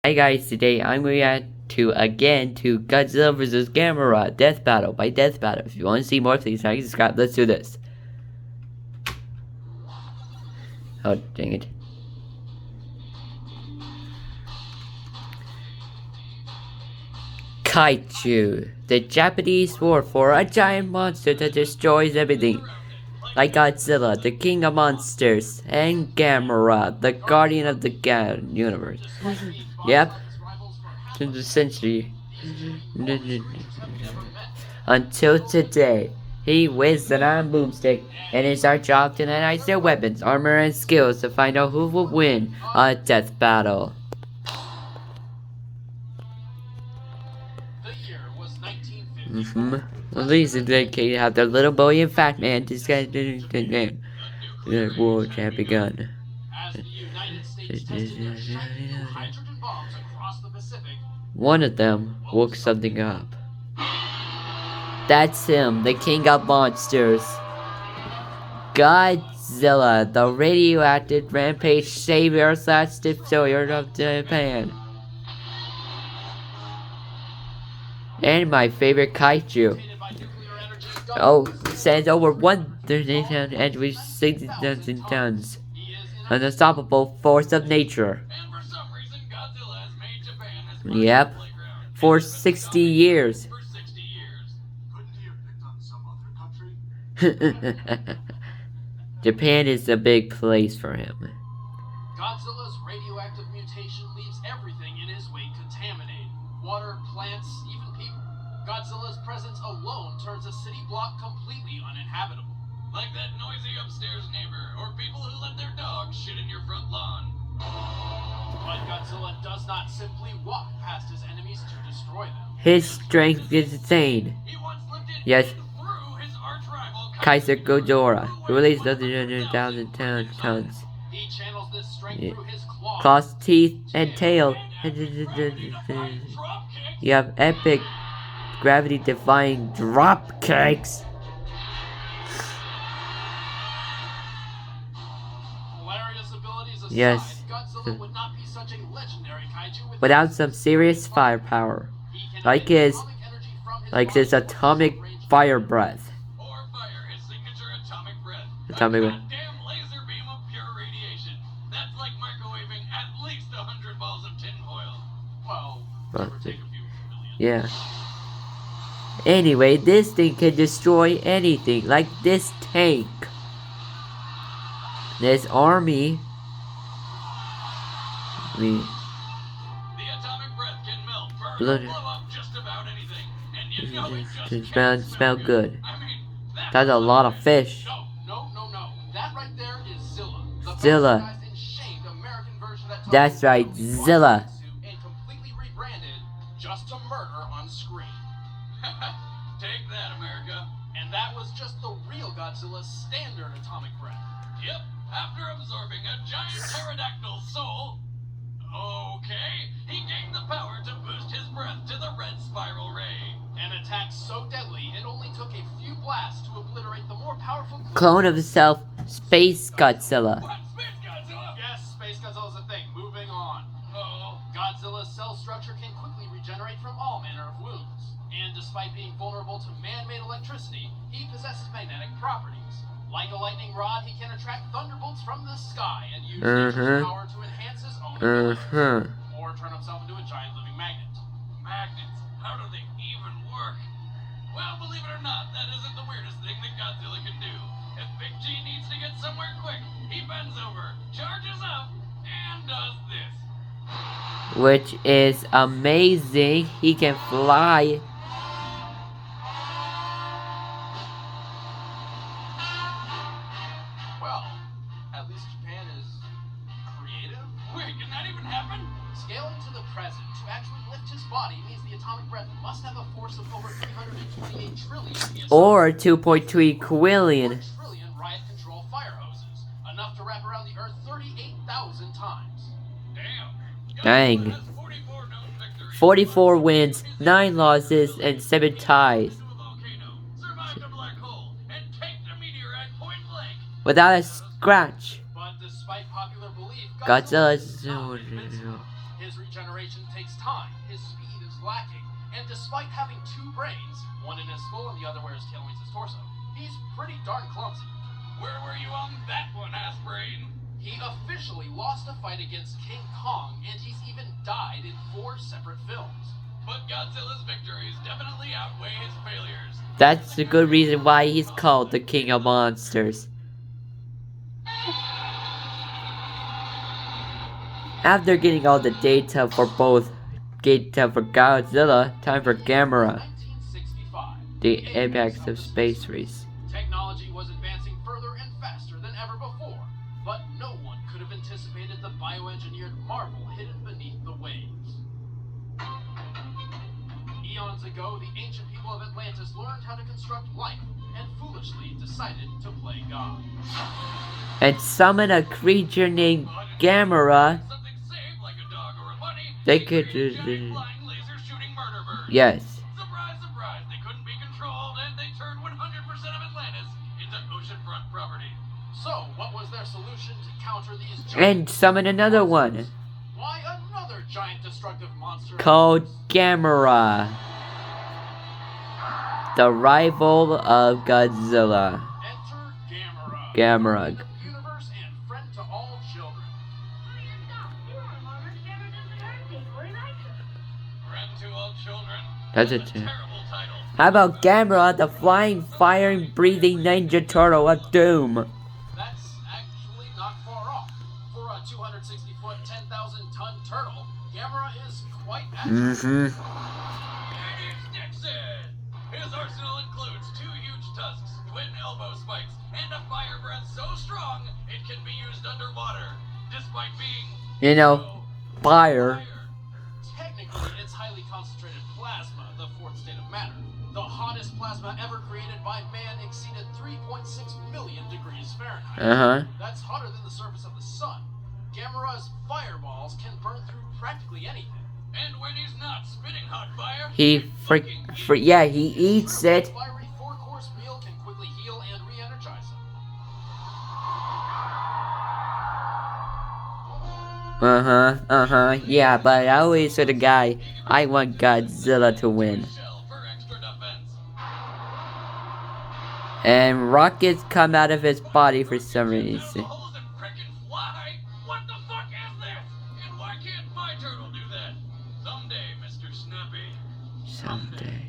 Hi guys, today I'm going to react to Godzilla vs. Gamera Death Battle by Death Battle. If you want to see more, please like, subscribe. Let's do this. Oh, dang it. Kaiju, the Japanese word for a giant monster that destroys everything. Like Godzilla, the king of monsters, and Gamera, the guardian of the universe. Yep, since the century. Until today, he wins an iron boomstick, and it's our job to analyze their weapons, armor, and skills to find out who will win a death battle. At least they have their little boy and fat man to get the world champ begun. One of them woke something up. That's him, the king of monsters. Godzilla, the radioactive rampage savior / destroyer of Japan. And my favorite kaiju. Oh, stands over 1,000 and we 60,000 tons. An unstoppable force of nature. Yep, for 60 years. Japan is a big place for him. Godzilla's radioactive mutation leaves everything in his wake contaminated. Water, plants, even people. Godzilla's presence alone turns a city block completely uninhabitable. Like that noisy upstairs neighbor, or people who let their dog shit in your front lawn. But Godzilla does not simply walk past his enemies to destroy them. His strength is insane. Yes. Kaiser Ghidorah, who released 100,000 tons. Claws, teeth, and tail. You have epic, gravity-defying drop kicks. Yes. Without some serious firepower, like his atomic fire breath. Atomic breath. Laser beam of pure radiation. That's like microwaving at least 100 balls of tin foil. Well, take a few million. Yeah. Anyway, this thing can destroy anything, like this tank. This army. The atomic breath can melt, burn, blow up just about anything. And you know it smell good. I mean, that's a lot of fish. No. That right there is Zilla. Zilla. That's right, Zilla. And completely rebranded just to murder on screen. Take that, America. And that was just the real Godzilla's standard atomic breath. Yep, after absorbing a giant pterodactyl soul. Okay, he gained the power to boost his breath to the red spiral ray. An attack so deadly, it only took a few blasts to obliterate the more powerful clone of himself, Space Godzilla. What? Space Godzilla? Yes, Space Godzilla's a thing. Moving on. Godzilla's cell structure can quickly regenerate from all manner of wounds. And despite being vulnerable to man-made electricity, he possesses magnetic properties. Like a lightning rod, he can attract thunderbolts from the sky and use nature's power to enhance his own abilities. Or turn himself into a giant living magnet. Magnets? How do they even work? Well, believe it or not, that isn't the weirdest thing that Godzilla can do. If Big G needs to get somewhere quick, he bends over, charges up, and does this. Which is amazing. He can fly. Well, at least Japan is creative. Wait, can that even happen? Scaling to the present, to actually lift his body means the atomic breath must have a force of over 328 trillion. Or 2.3 quillion. Trillion riot control fire hoses. Enough to wrap around the Earth 38,000 times. Damn. Dang. 44 wins, 9 losses, and 7 ties. Without a scratch. But despite popular belief, Godzilla's his regeneration regeneration takes time, his speed is lacking, and despite having two brains, one in his skull and the other where his tail meets his torso, he's pretty darn clumsy. Where were you on that one, Ass-Brain? He officially lost a fight against King Kong, and he's even died in 4 separate films. But Godzilla's victories definitely outweigh his failures. That's a good reason why he's called the King of Monsters. After getting all the data for Godzilla, time for Gamera, 1965. the apex of space race. Technology was advancing further and faster than ever before, but no one could have anticipated the bioengineered marvel hidden beneath the waves. Eons ago, the ancient people of Atlantis learned how to construct life and foolishly decided to play God. And summon a creature named Gamera. Something safe like a dog or a bunny, They could create just. giant flying laser shooting murder birds. Yes. Surprise, surprise, they couldn't be controlled and they turned 100% of Atlantis into oceanfront property. So, what was their solution to counter these And giant summon another one Why another giant destructive monster? called Gamera, the rival of Godzilla. Enter Gamera. Gamera. Guardian of the universe and friend to all children. Friend to all children. That's a Terrible title. How about Gamera, the flying, fire breathing Ninja Turtle of Doom? That's actually not far off. For a 260-foot, 10,000-ton turtle, Gamera is quite agile. His arsenal includes 2 huge tusks, twin elbow spikes, and a fire breath so strong it can be used underwater, despite being You know, fire. Technically, it's highly concentrated plasma, the 4th state of matter. The hottest plasma ever created by man exceeded 3.6 million degrees Fahrenheit. That's hotter than the surface of the sun. Gamera's fireballs can burn through practically anything. And when he's not spitting hot fire, He he eats it. a fiery 4-course meal can quickly heal and re-energize him. Yeah, but I always said the guy, I want Godzilla to win. Shell for extra defense. And rockets come out of his body for some reason. Holes and frickin' fly? What the fuck is this? And why can't my turtle do that? Someday, Mr. Snappy. Someday.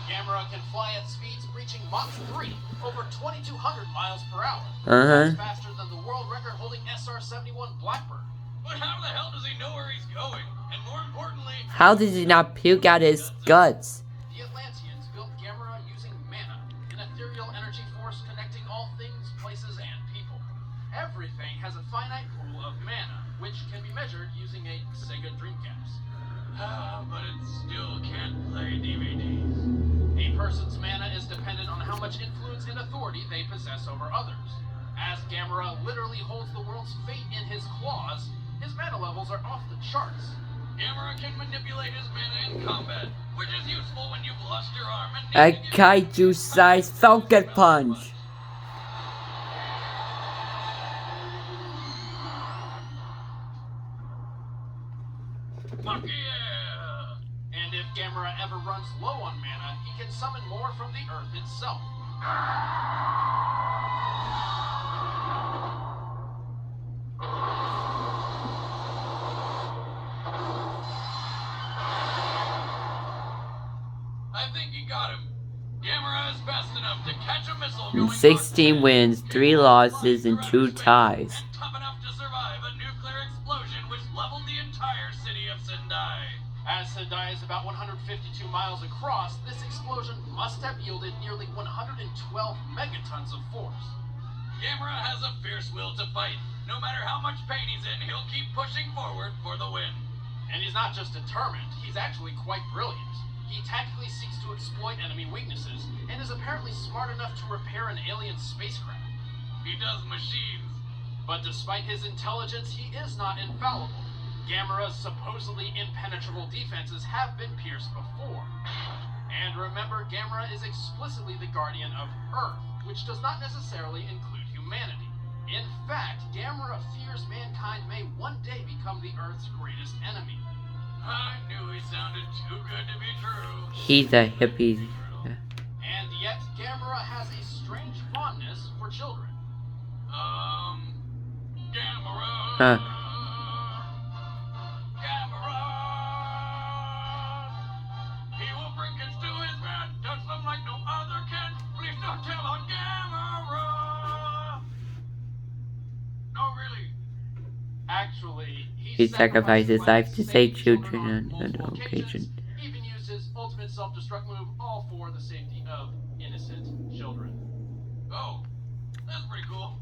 Gamera can fly at speeds reaching Mach 3, over 2,200 miles per hour. Uh-huh. That's faster than the world record holding SR-71 Blackbird. But how the hell does he know where he's going? And more importantly, How does he not puke out his guts? the Atlanteans built Gamera using mana, an ethereal energy force connecting all things, places, and people. Everything has a finite pool of mana, which can be measured using a Sega Dreamcast. But it still can't play DVDs. A person's mana is dependent on how much influence and authority they possess over others. As Gamera literally holds the world's fate in his claws, his mana levels are off the charts. Gamera can manipulate his mana in combat, which is useful when you've lost your arm and A need to get kaiju-sized Falcon Punch. Fuck yeah! And if Gamera ever runs low on mana, he can summon more from the earth itself. I think he got him. Gamera is fast enough to catch a missile going 16 wins, 3 losses, and 2 ties. and tough enough to survive a nuclear explosion which leveled the entire city of Sendai. As Sendai is about 152 miles across, this explosion must have yielded nearly 112 megatons of force. Gamera has a fierce will to fight. No matter how much pain he's in, he'll keep pushing forward for the win. And he's not just determined, he's actually quite brilliant. He tactically seeks to exploit enemy weaknesses, and is apparently smart enough to repair an alien spacecraft. He does machines. But despite his intelligence, he is not infallible. Gamera's supposedly impenetrable defenses have been pierced before. And remember, Gamera is explicitly the guardian of Earth, which does not necessarily include humanity. In fact, Gamera fears mankind may one day become the Earth's greatest enemy. I knew he sounded too good to be true. He's a hippie. And yet, Gamera has a strange fondness for children. Gamera. Huh. Gamera. He will bring kids to his bed, touch them like no other can. Please don't tell on Gamera. No, really. Actually, He sacrificed his life to save children on an occasion. Even used his ultimate self-destruct move, all for the safety of innocent children. Oh, that's pretty cool.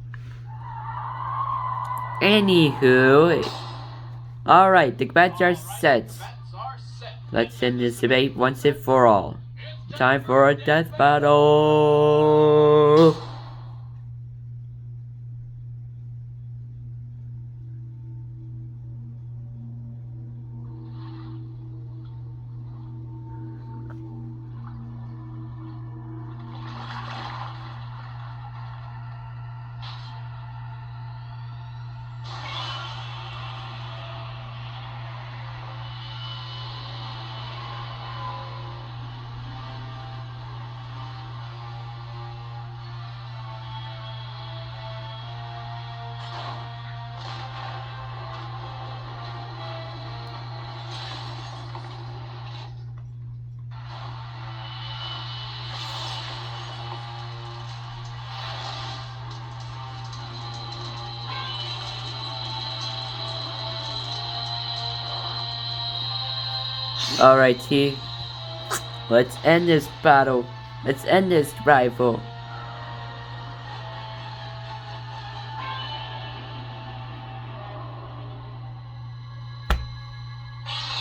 Anywho, alright, the bets are set. Let's end this debate once and for all. Time for a death battle! Alright, T. Let's end this battle. Let's end this rival.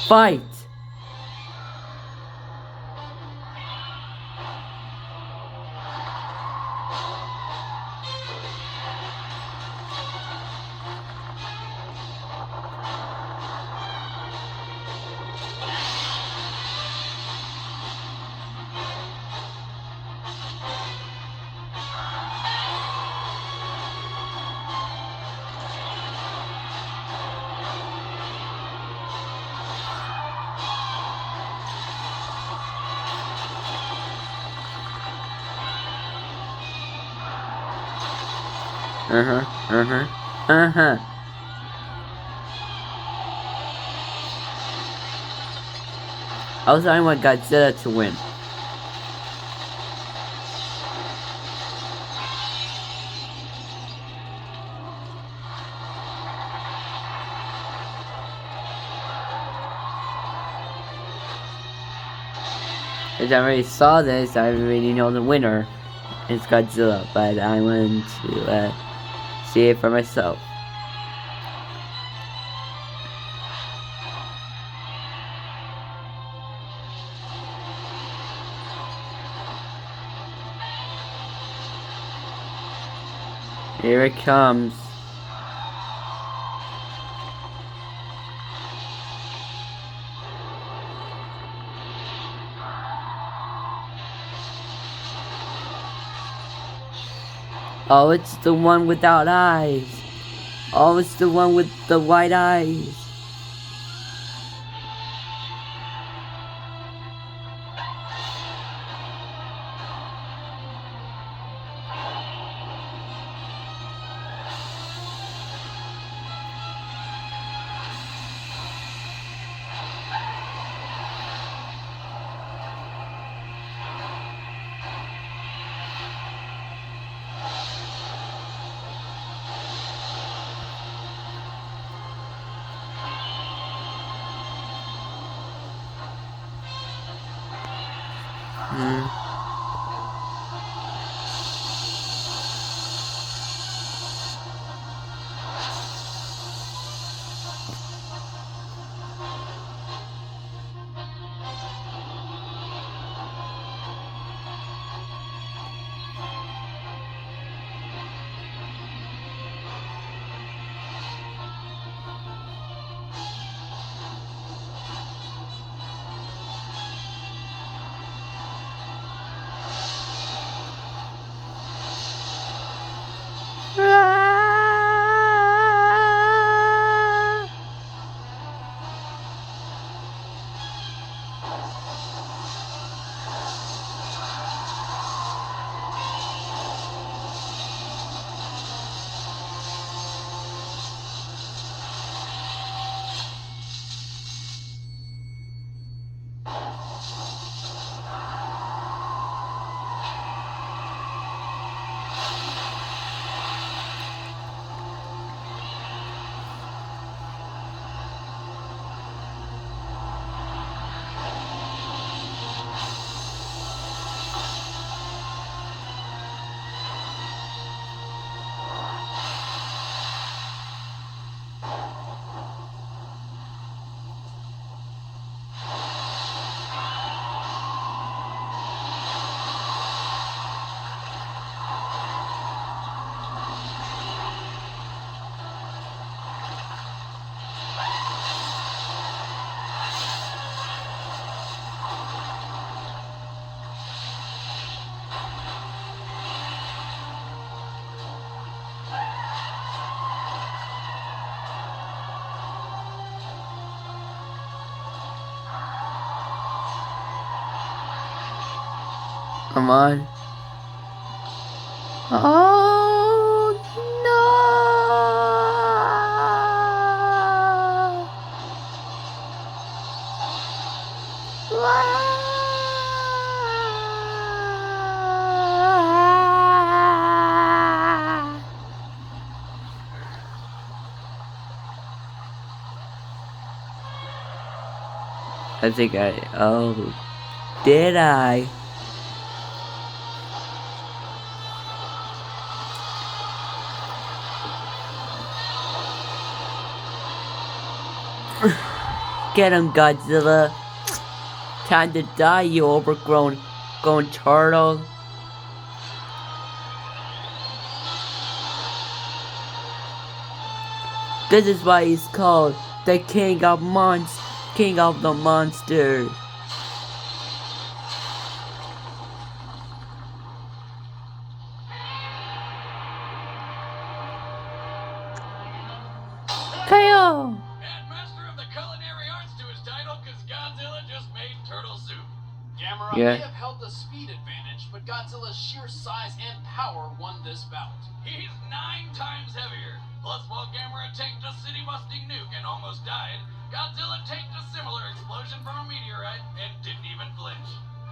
Fight! Also, I want Godzilla to win. As I already saw this, I already know the winner is Godzilla, but I want to see it for myself. Here it comes. Oh, it's the one without eyes. Oh, it's the one with the white eyes. Come on. Oh no! I think oh, did I? Get him, Godzilla. Time to die, you overgrown turtle. This is why he's called the King of the Monsters. KO! And master of the culinary arts to his title because Godzilla just made turtle soup. Gamera may have held the speed advantage, but Godzilla's sheer size and power won this bout. He's 9 times heavier. Plus, while Gamera tanked a city-busting nuke and almost died, Godzilla tanked a similar explosion from a meteorite and didn't even flinch.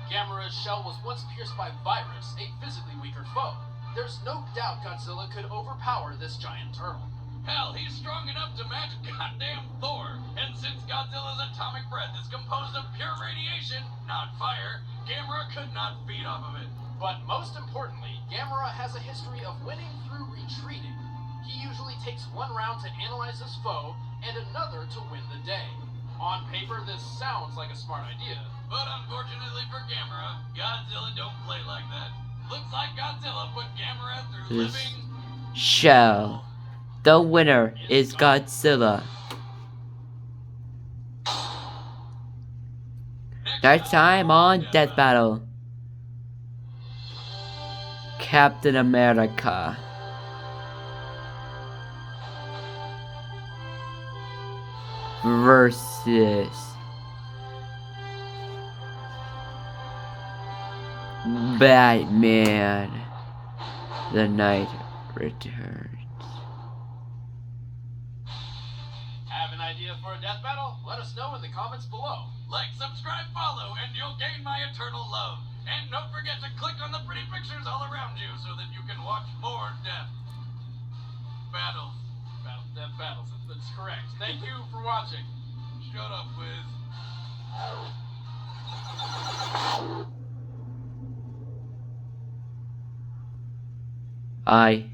Gamera's shell was once pierced by Virus, a physically weaker foe. There's no doubt Godzilla could overpower this giant turtle. Hell, he's strong enough to match goddamn Thor. And since Godzilla's atomic breath is composed of pure radiation, not fire, Gamera could not feed off of it. But most importantly, Gamera has a history of winning through retreating. He usually takes one round to analyze his foe and another to win the day. On paper, this sounds like a smart idea. But unfortunately for Gamera, Godzilla don't play like that. Looks like Godzilla put Gamera through living shell. The winner is Godzilla. Next time on Death Battle, Captain America versus Batman. The Knight Returns. Have an idea for a death battle? Let us know in the comments below. Like, subscribe, follow, and you'll gain my eternal love. And don't forget to click on the pretty pictures all around you so that you can watch more death battles. Death battles, that's correct. Thank you for watching. Shut up, Wiz. I